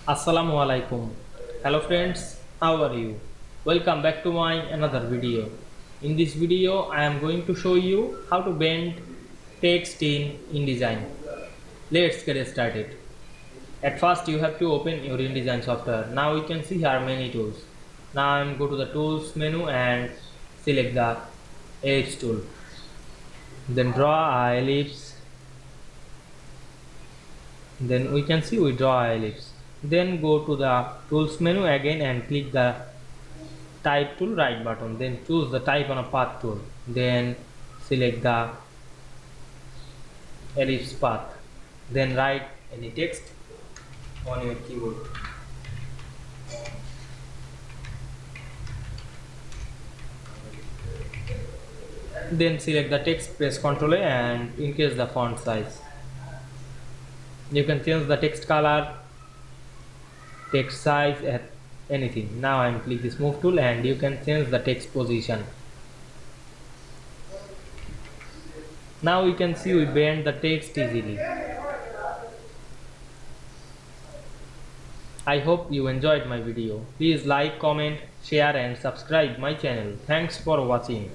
Assalamu Walaikum. Hello friends, how are you? Welcome back to my another video. In this video, I am going to show you how to bend text in InDesign. Let's get started. At first, you have to open your InDesign software. Now you can see here many tools. Now I am go to the tools menu and select the ellipse tool. Then draw a ellipse. Then we can see we draw a ellipse. Then go to the tools menu again and click the type tool right button, then choose the type on a path tool, then select the ellipse path, then write any text on your keyboard, then select the text, press Ctrl A and increase the font size. You can change the text color, text size at anything. Now I am click this move tool and you can change the text position. Now we can see we bend the text easily. I hope you enjoyed my video. Please like, comment, share and subscribe my channel. Thanks for watching.